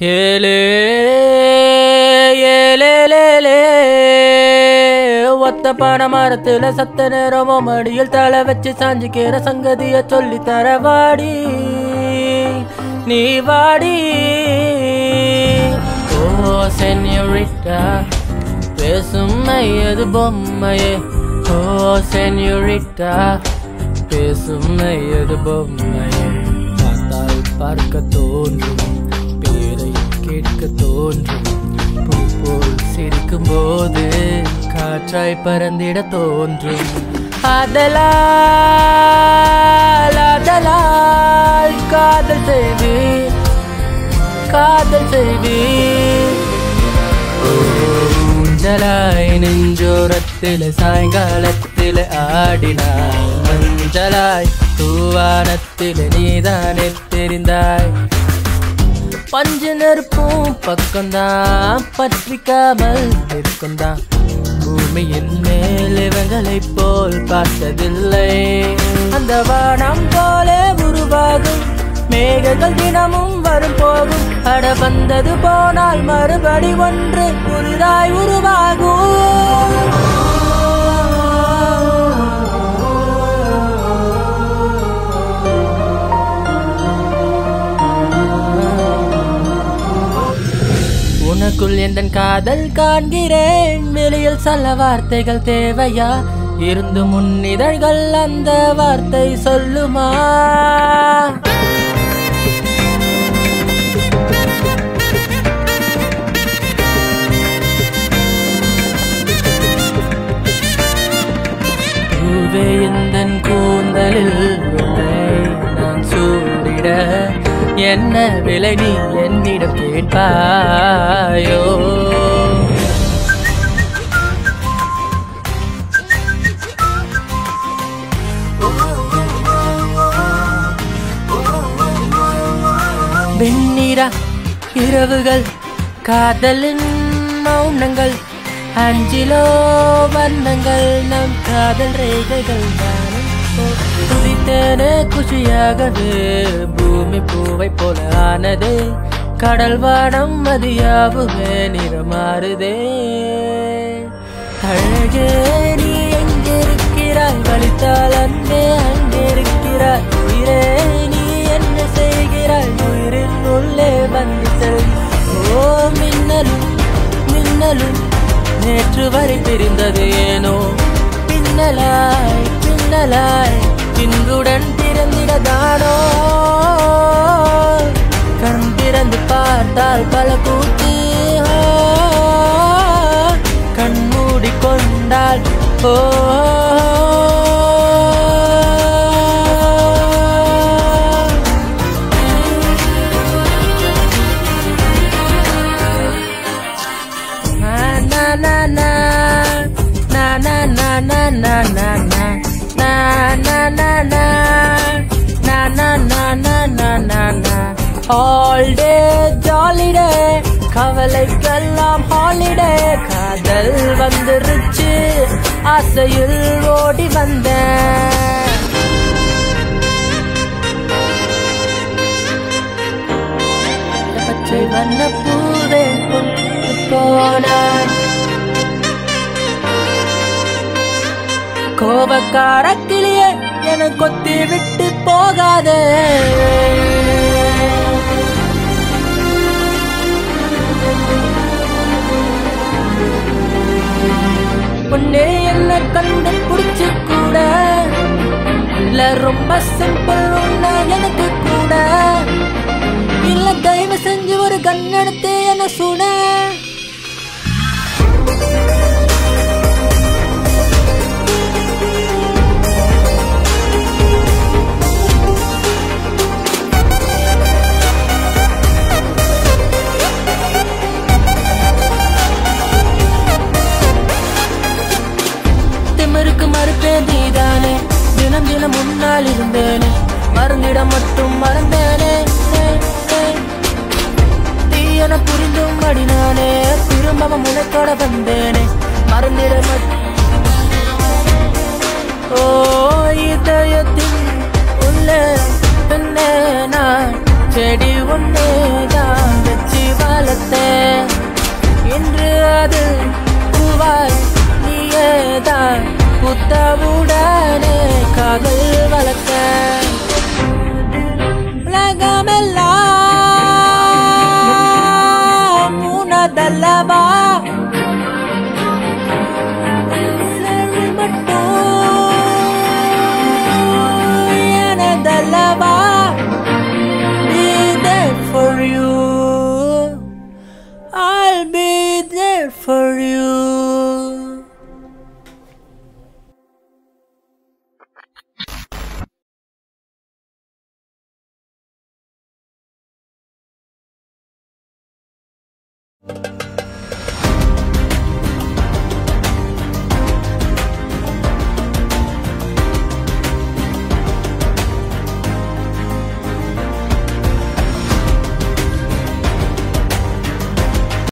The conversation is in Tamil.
ஏலே ஏலே ஒத்த பனை மரத்துல சத்த நேரமோ மடியில் தலை வச்சு சாஞ்சிக்கிற சங்கதிய சொல்லி தர வாடி நீ வாடி. ஓ சென்யூரிட்டா பேசும் மையது பொம்மையே. ஓ சென்யூரிட்டா பேசும் மையது பொம்மையே. பார்த்தால் பார்க்க தோன்றும், பேரை கேட்க தோன்றும், பூ போல் சிரிக்கும் போது காற்றாய் பறந்திட தோன்றும். ஆதலால் ஆதலால் காதல் செய்வி காதல் செய்வி. ஊஞ்சலாய் நெஞ்சோரத்தில் சாயங்காலத்தில் ஆடினாய், மஞ்சளாய் தூவானத்தில் நீதானே தெரிந்தாய். பஞ்சு நெருப்பும் பக்கம்தான் பற்றிக்காமல் இருக்கும்தான். பூமியின் மேல் இவங்களைப் போல் பார்த்ததில்லை. அந்த வானம் போல உருவாகும் மேகங்கள் தினமும் வரும் போகும். அட வந்தது போனால் மறுபடி ஒன்று புதிதாய் உருவாகும். உனக்குள் எந்த காதல் காண்கிறேன், வெளியில் சொல்ல வார்த்தைகள் தேவையா? இருந்து முன்னிதழ்கள் அந்த வார்த்தை சொல்லுமா? பூவே எந்தன் கூந்தலில் நான் சூடிட என்ன விலை நீ என்னிடம் கேட்பாயோ? வெண்ணிற இரவுகள் காதலின் மௌனங்கள், அஞ்சிலோ வண்ணங்கள் நம் காதல் ரேகைகள். துதித்தேனே குஷியாகவே பூமி பூவை போல ஆனதே. கடல் வானம் மதியாவுமே நிறமாறுதே. அழகே நீ எங்கிருக்கிறாய், வலித்தால் அன்பே அங்கிருக்கிறாய். உயிரே நீ என்ன செய்கிறாய், உயிரின் உள்ளே வந்து செல். ஓ மின்னலும் மின்னலும் நேற்று வரை பிரிந்தது ஏனோ. பின்னலாய் பின்னலாய் இன்றுடன் பிறந்திடதானோ. கண் திறந்து பார்த்தால் பல கூத்து, கண் மூடிக்கொண்டால் ஓ. All day jolly day, கவலைக்கெல்லாம் ஹாலிடே. காதல் வந்துருச்சு, ஆசையில் ஓடி வந்தேன். பச்சை வண்ண பூவே போனான், கோபக்கார கிளியே என கொத்தி விட்டு போகாதே. உன்னே என்ன கண்டு பிடிச்சு கூட இல்ல, ரொம்ப சிம்பிள் உன்ன எனக்கு கூட இல்ல. தயவு செஞ்சு ஒரு கண் எடுத்து என்ன சுட. மறுப்பேன் நீதானே, தினம் தினம் முன்னால் இருந்தேனே, மறந்திட மட்டும் மறந்தேனே. தீயன புரிந்தும் அடி நானே, திரும்பவும் உனக்கோட வந்தேனே, மறந்திட மட்டும். ஓ இதயத்தின் உள்ளே பெண்ணே நான் செடி ஒன்னே தான் வச்சு புத்தவுடனே காதல் வளர்க்க